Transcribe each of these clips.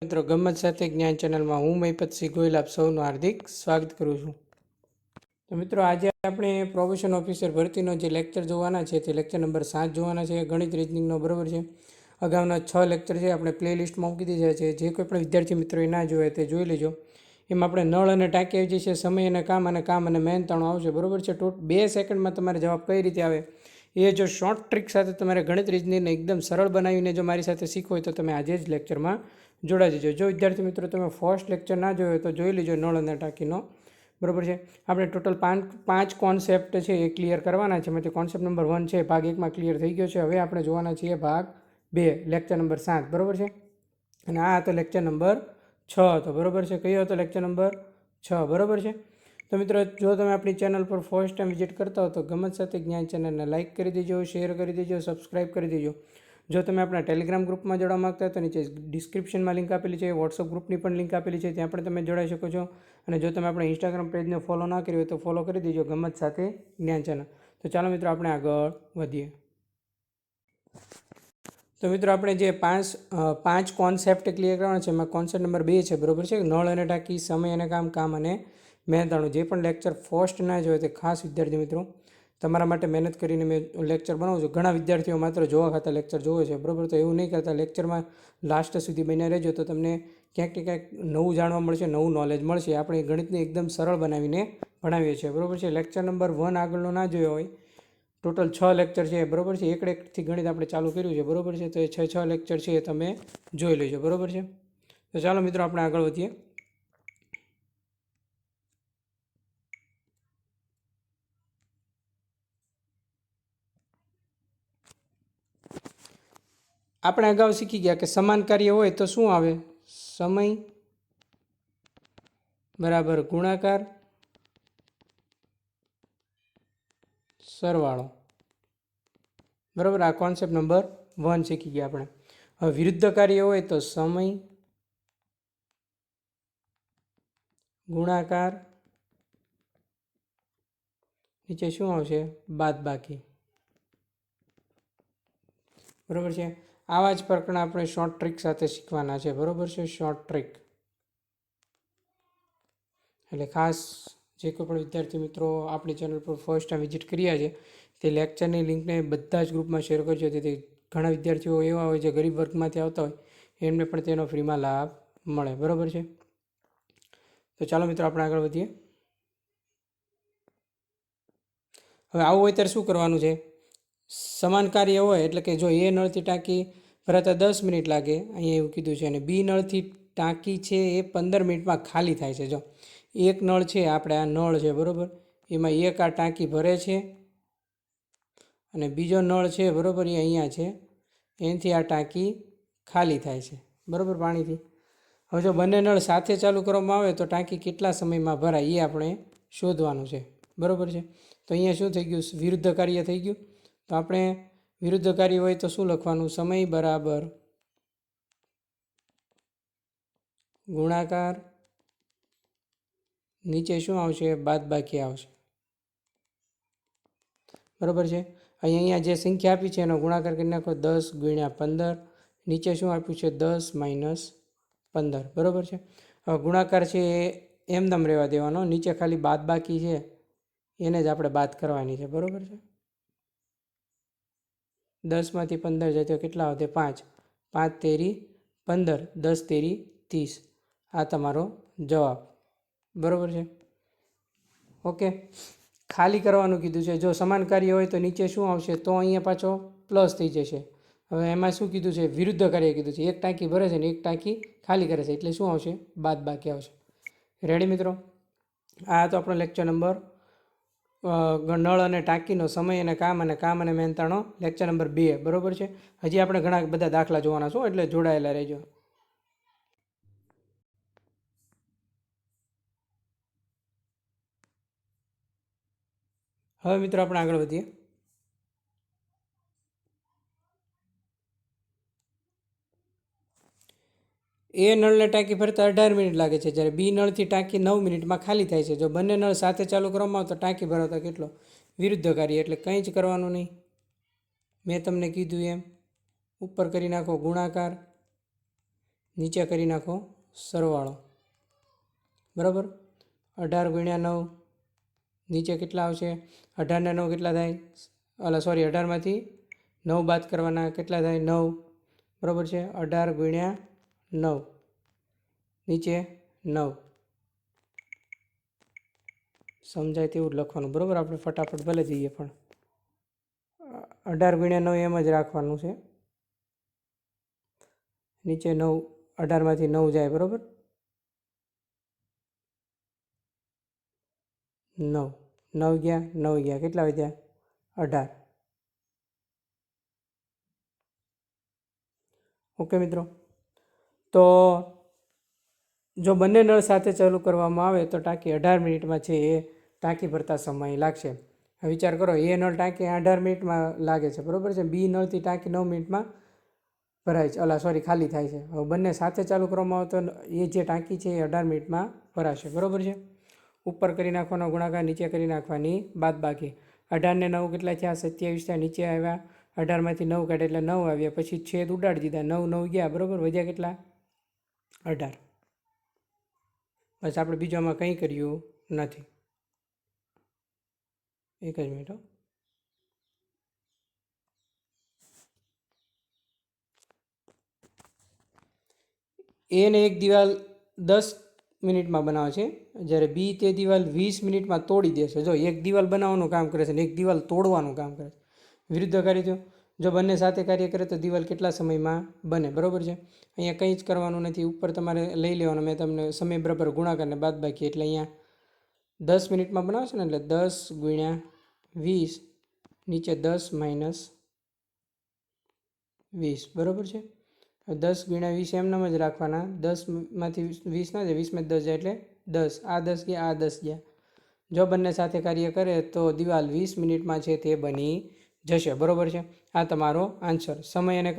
મિત્રો ગમત સાથે જ્ઞાન ચેનલમાં હું મહિપતસિંહ ગોયલ આપ સૌનું હાર્દિક સ્વાગત કરું છું। તો મિત્રો આજે આપણે પ્રોબેશન ઓફિસર ભરતીનો જે લેક્ચર જોવાના છે તે લેક્ચર નંબર 7 જોવાના છે, ગણિત રીઝનિંગનો, બરાબર છે। અગાઉના 6 લેક્ચર છે આપણે પ્લેલિસ્ટમાં મૂકી દીધા છે, જે કોઈ પણ વિદ્યાર્થી મિત્રોએ ના જોયા તે જોઈ લેજો। એમાં આપણે નળ અને ટાંકી આવી જશે, સમય અને કામ અને મહેનતાણું આવશે, બરાબર છે। 2 સેકન્ડમાં તમારે જવાબ કઈ રીતે આવે એ જો શોર્ટ ટ્રીક સાથે તમારે ગણિત રીઝનિંગને એકદમ સરળ બનાવીને જો મારી સાથે શીખવું હોય તો તમે આજે જ લેક્ચરમાં જોડાઈ જજો। જો વિદ્યાર્થી મિત્રો તમે ફર્સ્ટ લેક્ચર ના જોયો હોય તો જોઈ લેજો નળ અને ટાંકીનો, બરાબર છે। આપણે ટોટલ 5 કોન્સેપ્ટ છે એ ક્લિયર કરવાના છે, એમાંથી કોન્સેપ્ટ નંબર 1 છે ભાગ 1માં ક્લિયર થઈ ગયો છે। હવે આપણે જોવાના છીએ ભાગ 2 લેક્ચર નંબર 7, બરાબર છે। અને આ હતો લેક્ચર નંબર 6 હતો, બરાબર છે। કયો હતો લેક્ચર નંબર 6, બરાબર છે। તો મિત્રો જો તમે આપણી ચેનલ પર ફર્સ્ટ ટાઈમ વિઝિટ કરતા હો તો ગમત સાથે જ્ઞાન ચેનલને લાઇક કરી દેજો, શેર કરી દેજો, સબસ્ક્રાઇબ કરી દેજો। જો તમે આપણા ટેલિગ્રામ ગ્રુપમાં જોડાવા માગતા હોય તો નીચે ડિસ્ક્રિપ્શનમાં લિંક આપેલી છે, વોટ્સઅપ ગ્રુપની પણ લિંક આપેલી છે, ત્યાં પણ તમે જોડાઈ શકો છો। અને જો તમે આપણા ઇન્સ્ટાગ્રામ પેજને ફોલો ના કર્યું હોય તો ફોલો કરી દેજો ગમત સાથે જ્ઞાન ચેનલ। તો ચાલો મિત્રો આપણે આગળ વધીએ। તો મિત્રો આપણે જે પાંચ કોન્સેપ્ટ ક્લિયર કરવાના છે એમાં કોન્સેપ્ટ નંબર 2 છે, બરાબર છે, નળ અને ટાંકી, સમય અને કામ અને મહેનતાણું। જે પણ લેક્ચર ફર્સ્ટ ના જોયો તે ખાસ વિદ્યાર્થી મિત્રો તમારા માટે મહેનત કરીને મેં લેક્ચર બનાવું છું। ઘણા વિદ્યાર્થીઓ માત્ર જોવા ખાતા લેક્ચર જોવે છે, બરાબર, તો એવું નહીં કરતા, લેક્ચરમાં લાસ્ટ સુધી બન્યા રહેજો તો તમને ક્યાંક ને ક્યાંક નવું જાણવા મળશે, નવું નોલેજ મળશે। આપણે ગણિતને એકદમ સરળ બનાવીને ભણાવીએ છીએ, બરાબર છે। લેક્ચર નંબર 1 આગળનો ના જોયો હોય, ટોટલ 6 લેક્ચર છે, બરાબર છે, એકથી ગણિત આપણે ચાલુ કર્યું છે, બરાબર છે, તો એ 6 લેક્ચર છે એ તમે જોઈ લેજો, બરાબર છે। તો ચાલો મિત્રો આપણે આગળ વધીએ। આપણે અગાઉ શીખી ગયા કે સમાન કાર્ય હોય તો શું આવે, સમય બરાબર ગુણાકાર સરવાળો, બરાબર। આ કોન્સેપ્ટ નંબર 1 શીખી ગયા આપણે। હવે વિરુદ્ધ કાર્ય હોય તો સમય ગુણાકાર નીચે શું આવશે, બાદબાકી, બરાબર છે। આવા જ પ્રકારના આપણે શોર્ટ ટ્રીક સાથે શીખવાના છે, બરાબર છે, શોર્ટ ટ્રીક। એટલે ખાસ જે કોઈ પણ વિદ્યાર્થી મિત્રો આપણી ચેનલ પર ફર્સ્ટ ટાઈમ વિઝિટ કર્યા છે તે લેક્ચરની લિંકને બધા જ ગ્રુપમાં શેર કરજો, જેથી ઘણા વિદ્યાર્થીઓ એવા હોય જે ગરીબ વર્ગમાંથી આવતા હોય એમને પણ તેનો ફ્રીમાં લાભ મળે, બરાબર છે। તો ચાલો મિત્રો આપણે આગળ વધીએ। હવે આવું હોય ત્યારે શું કરવાનું છે, સમાન કાર્ય હોય એટલે કે જો એ નળથી ટાંકી ભરાતા 10 મિનિટ લાગે, અહીંયા એવું કીધું છે, અને બી નળથી ટાંકી છે એ 15 મિનિટમાં ખાલી થાય છે। જો એક નળ છે, આપણે આ નળ છે, બરાબર, એમાં એક આ ટાંકી ભરે છે અને બીજો નળ છે, બરાબર, એ અહીંયા છે, એનાથી આ ટાંકી ખાલી થાય છે, બરાબર, પાણીથી। હવે જો બંને નળ સાથે ચાલુ કરવામાં આવે તો ટાંકી કેટલા સમયમાં ભરાય એ આપણે શોધવાનું છે, બરાબર છે। તો અહીંયા શું થઈ ગયું, વિરુદ્ધ કાર્ય થઈ ગયું। તો આપણે વિરુદ્ધ કાર્ય હોય તો શું લખવાનું, સમય બરાબર ગુણાકાર નીચે શું આવશે, બાદબાકી આવશે, બરાબર છે। અહીંયા જે સંખ્યા આપી છે એનો ગુણાકાર કરી નાખો, 10 × 15, નીચે શું આપ્યું છે, 10 - 15, બરાબર છે। હવે ગુણાકાર છે એ એમનેમ રહેવા દેવાનો, નીચે ખાલી બાદબાકી છે એને જ આપણે બાદ કરવાની છે, બરાબર છે। 10માંથી 15 જાય તો કેટલા આવશે, 5, 5 તેરી 15, 10 તેરી 30, આ તમારો જવાબ, બરાબર છે, ઓકે। ખાલી કરવાનું કીધું છે, જો સમાન કાર્ય હોય તો નીચે શું આવશે, તો અહીંયા પાછો પ્લસ થઈ જશે। હવે એમાં શું કીધું છે, વિરુદ્ધ કાર્ય કીધું છે, એક ટાંકી ભરે છે ને એક ટાંકી ખાલી કરે છે, એટલે શું આવશે, બાદબાકી આવશે। રેડી મિત્રો, આ તો આપણો લેક્ચર નંબર નળ અને ટાંકીનો, સમય અને કામ અને મહેનતાણો, લેક્ચર નંબર 2, બરાબર છે। હજી આપણે ઘણા બધા દાખલા જોવાના છો, એટલે જોડાયેલા રહેજો। હવે મિત્રો આપણે આગળ વધીએ। એ નળને ટાંકી ભરતા 18 મિનિટ લાગે છે, જ્યારે બી નળથી ટાંકી 9 મિનિટમાં ખાલી થાય છે। જો બંને નળ સાથે ચાલુ કરવામાં આવે તો ટાંકી ભરાવતા કેટલો, વિરુદ્ધ કાર્ય, એટલે કંઈ જ કરવાનું નહીં, મેં તમને કીધું એમ ઉપર કરી નાખો ગુણાકાર, નીચે કરી નાખો સરવાળો, બરાબર. 18 ગુણ્યા 9 નીચે કેટલા આવશે? 18 ને 9 કેટલા થાય? 18 માંથી 9 બાદ કરવાના, કેટલા થાય? 9, બરાબર છે. 18 ગુણ્યા 9 નીચે 9. સમજાય તેવું જ લખવાનું, બરાબર. આપણે ફટાફટ ભલે જઈએ પણ 18 ગુણ્યા 9 એમ જ રાખવાનું છે. નીચે 9, 18 માંથી 9 જાય, બરાબર. 9 9 ગયા, 9 ગયા, કેટલા વધ્યા? 18. ઓકે મિત્રો, તો જો બંને નળ સાથે ચાલુ કરવામાં આવે તો ટાંકી 18 મિનિટમાં છે એ ટાંકી ભરતા સમય લાગશે. વિચાર કરો, એ નળ ટાંકી 18 મિનિટમાં લાગે છે, બરાબર છે. બી નળથી ટાંકી 9 મિનિટમાં ભરાય છે, ખાલી થાય છે. હવે બંને સાથે ચાલુ કરવામાં આવે તો એ જે ટાંકી છે એ 18 મિનિટમાં ભરાશે, બરાબર છે. ઉપર કરી નાખવાનો ગુણાકાર, નીચે કરી નાખવાની બાદબાકી. 18 ને 9 કેટલા થયા? 27 થયા. નીચે આવ્યા 18 માંથી 9 કાઢે એટલે 9 આવ્યા, પછી છેદ ઉડાડી દીધા, 9 9 ગયા, બરાબર. વધ્યા કેટલા? 18. બસ, આપણે બીજામાં કંઈ કર્યું નથી. એક જ મિનિટ. એ ને એક દિવાલ 10 મિનિટમાં બનાવે છે, જ્યારે બી તે દિવાલ 20 મિનિટમાં તોડી દેશે. જો એક દિવાલ બનાવવાનું કામ કરે છે ને એક દિવાલ તોડવાનું કામ કરે છે. વિરુદ્ધ કાર્ય થયું. જો બંને સાથે કાર્ય કરે તો દિવાલ કેટલા સમયમાં બને, બરાબર છે. અહીંયા કંઈ જ કરવાનું નથી, ઉપર તમારે લઈ લેવાનું. મેં તમને સમય બરાબર ગુણાકારને બાદબાકી, એટલે અહીંયા 10 મિનિટમાં બનાવશે ને, એટલે 10 ગુણ્યા 20 નીચે 10 માઇનસ 20, બરાબર છે. 10 ગુણ્યા 20 એમનામ જ રાખવાના. 10 માંથી 20 ના જાય, 20 માં 10 જાય એટલે 10. આ 10 ગયા, આ 10 ગયા. જો બંને સાથે કાર્ય કરે તો દિવાલ 20 મિનિટમાં છે તે બની જશે, બરાબર છે. આ તમારો આન્સર. સમય અને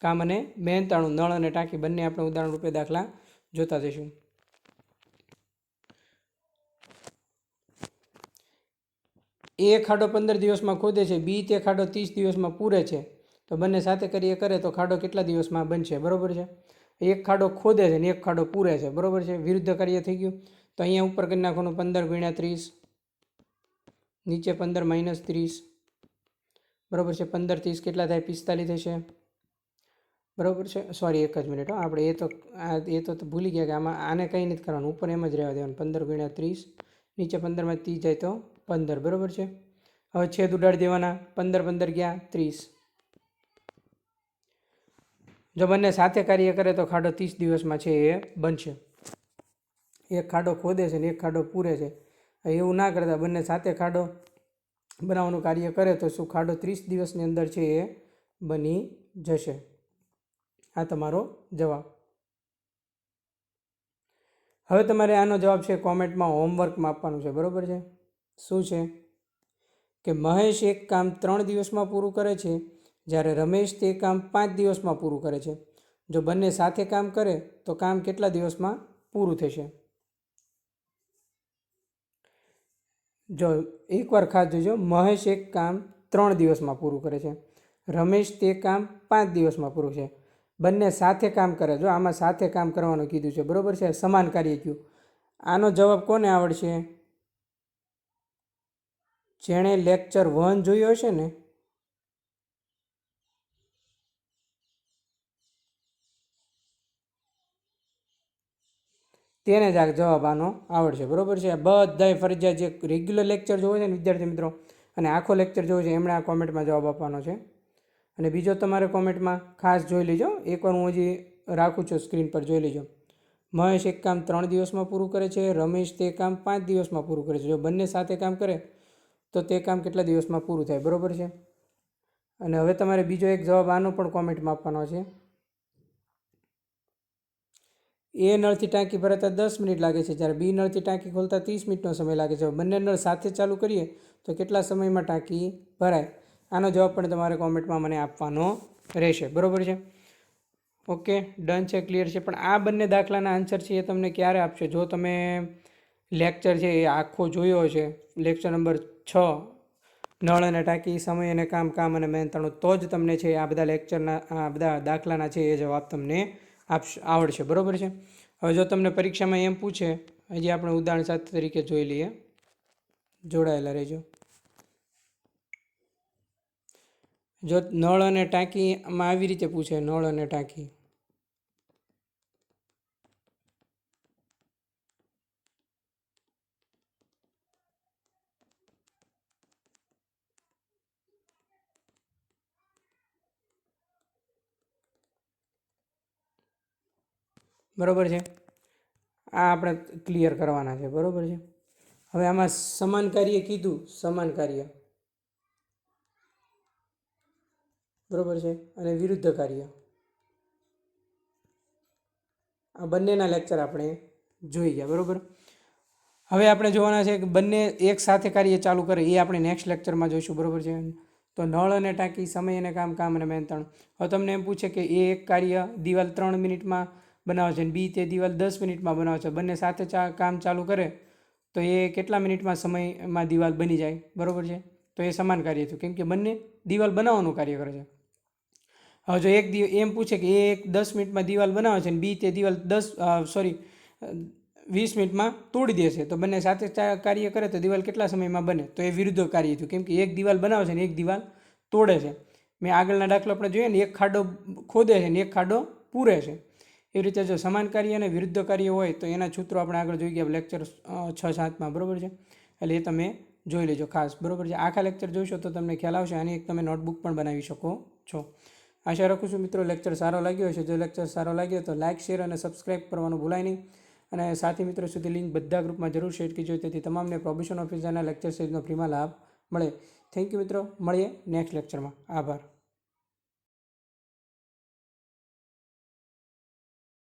કામ અને મહેનતાણું, નળ અને ટાંકી બંને આપણે ઉદાહરણ રૂપે દાખલા જોતા જઈશું. એ ખાડો 15 દિવસમાં ખોદે છે, બી તે ખાડો 30 દિવસમાં પૂરે છે, તો બંને સાથે કાર્ય કરે તો ખાડો કેટલા દિવસમાં બનશે, બરાબર છે. એક ખાડો ખોદે છે ને એક ખાડો પૂરે છે, બરાબર છે. વિરુદ્ધ કાર્ય થઈ ગયું. તો અહીંયા ઉપર કરી નાખવાનું 15 ગુણ્યા 30 નીચે 15 માઇનસ 30, બરાબર છે. 15 30 કેટલા થાય? 45 થશે, બરાબર છે. સોરી, એક જ મિનિટ. આપણે એ તો ભૂલી ગયા કે આને કંઈ નથી કરવાનું, ઉપર એમ જ રહેવા દેવાનું. 15 ગુણ્યા 30 નીચે 15 માં 30 જાય તો 15, બરાબર છે. હવે છેદ ઉડાડી દેવાના. 15 15 ગયા, 30. જો બંને સાથે કાર્ય કરે તો ખાડો 30 દિવસમાં છે એ બનશે. એક ખાડો ખોદે છે ને એક ખાડો પૂરે છે. એવું ના કરતા, બંને સાથે ખાડો બનાવવાનું કાર્ય કરે તો શું ખાડો 30 દિવસની અંદર છે એ બની જશે. આ તમારો જવાબ. હવે તમારે આનો જવાબ છે કોમેન્ટમાં હોમવર્કમાં આપવાનું છે, બરાબર છે. શું છે કે મહેશ એક કામ 3 દિવસમાં પૂરું કરે છે, જ્યારે રમેશ તે કામ 5 દિવસમાં પૂરું કરે છે. જો બંને સાથે કામ કરે તો કામ કેટલા દિવસમાં પૂરું થશે? જો એકવાર ખાસ જોજો, મહેશ એક કામ 3 દિવસમાં પૂરું કરે છે, રમેશ તે કામ 5 દિવસમાં પૂરું છે. બંને સાથે કામ કરે. જો આમાં સાથે કામ કરવાનું કીધું છે, બરાબર છે. સમાન કાર્ય કયું. આનો જવાબ કોને આવડશે? જેણે લેક્ચર 1 જોયો હશે ને તેને જ આ જવાબ આનો આવડશે, બરાબર છે. બધાય ફરજિયાત જે રેગ્યુલર લેક્ચર જોવે છે ને વિદ્યાર્થી મિત્રો, અને આખો લેક્ચર જોવે છે, એમણે આ કોમેન્ટમાં જવાબ આપવાનો છે. અને બીજો તમારે કોમેન્ટમાં ખાસ જોઈ લેજો, એકવાર હું હજી રાખું છું સ્ક્રીન પર, જોઈ લેજો. મહેશ એક કામ 3 દિવસમાં પૂરું કરે છે, રમેશ તે કામ 5 દિવસમાં પૂરું કરે છે. જો બંને સાથે કામ કરે તો તે કામ કેટલા દિવસમાં પૂરું થાય, બરાબર છે. અને હવે તમારે બીજો એક જવાબ આનો પણ કોમેન્ટમાં આપવાનો છે. એ નળથી ટાંકી ભરાતા 10 મિનિટ લાગે છે, જ્યારે બી નળથી ટાંકી ખોલતા 30 મિનિટનો સમય લાગે છે. બંને નળ સાથે ચાલુ કરીએ તો કેટલા સમયમાં ટાંકી ભરાય? આનો જવાબ પણ તમારે કોમેન્ટમાં મને આપવાનો રહેશે, બરાબર છે. ઓકે, ડન છે, ક્લિયર છે. પણ આ બંને દાખલાના આન્સર છે એ તમને ક્યારે આપશે? જો તમે લેક્ચર છે એ આખો જોયો છે, લેક્ચર નંબર 6 નળ અને ટાંકી, સમય અને કામ અને મહેનતાણું, તો જ તમને છે આ બધા લેક્ચરના આ બધા દાખલાના છે એ જવાબ તમને આવડશે. બરાબર છે. હવે જો તમને પરીક્ષામાં એમ પૂછે, હજી આપણે ઉદાહરણ સાથે તરીકે જોઈ લઈએ. જોડાયેલા રહેજો. જો નળ અને ટાંકીમાં આવી રીતે પૂછે, નળ અને ટાંકી, બરાબર છે. આ આપણે ક્લિયર કરવાના છે. બરાબર છે. હવે આમાં સમાન કાર્ય કીધું, સમાન કાર્ય, બરાબર છે, અને વિરુદ્ધ કાર્ય, આ બંનેના લેક્ચર આપણે જોઈ ગયા. બરાબર. હવે આપણે જોવાના છે કે બંને એક સાથે કાર્ય ચાલુ કરે, એ આપણે નેક્સ્ટ લેક્ચરમાં જોઈશું. બરાબર છે. તો નળ અને ટાંકી, સમય અને કામ, કામ અને મહેનતાણ. હવે તમને એમ પૂછે કે એ એક કાર્ય દિવાલ 3 મિનિટમાં બનાવે છે અને બી તે દિવાલ 10 મિનિટમાં બનાવે છે. બંને સાથે કામ ચાલુ કરે તો એ કેટલા મિનિટમાં સમયમાં દિવાલ બની જાય? બરાબર છે. તો એ સમાન કાર્ય થયું, કેમ કે બંને દિવાલ બનાવવાનું કાર્ય કરે છે. હવે જો એમ પૂછે કે એ એક 10 મિનિટમાં દિવાલ બનાવે છે અને બી તે દિવાલ 20 મિનિટમાં તોડી દેશે, તો બંને સાથે કાર્ય કરે તો દિવાલ કેટલા સમયમાં બને? તો એ વિરુદ્ધ કાર્ય થયું, કેમ કે એક દિવાલ બનાવે છે અને એક દિવાલ તોડે છે. મેં આગળના દાખલો આપણે જોઈએ ને, એક ખાડો ખોદે છે અને એક ખાડો પૂરે છે. એ રીતે જો સમાન કાર્ય અને વિરુદ્ધ કાર્ય હોય તો એના સૂત્રો આપણે આગળ જોઈ ગયા લેક્ચર 6-7માં. બરાબર છે. એટલે એ તમે જોઈ લેજો ખાસ. બરાબર છે. આખા લેક્ચર જોઈશો તો તમને ખ્યાલ આવશે. આની એક તમે નોટબુક પણ બનાવી શકો છો. આશા રાખું છું મિત્રો લેક્ચર સારો લાગ્યો હશે. જો લેક્ચર સારો લાગ્યો તો લાઇક, શેર અને સબસ્ક્રાઇબ કરવાનું ભૂલાય નહીં. અને સાથી મિત્રો સુધી લિંક બધા ગ્રુપમાં જરૂર શેર કરજો, તેથી તમામને પ્રોબેશન ઓફિસરના લેક્ચર સિરીઝનો ફ્રીમાં લાભ મળે. થેન્ક યુ મિત્રો. મળીએ નેક્સ્ટ લેક્ચરમાં. આભાર.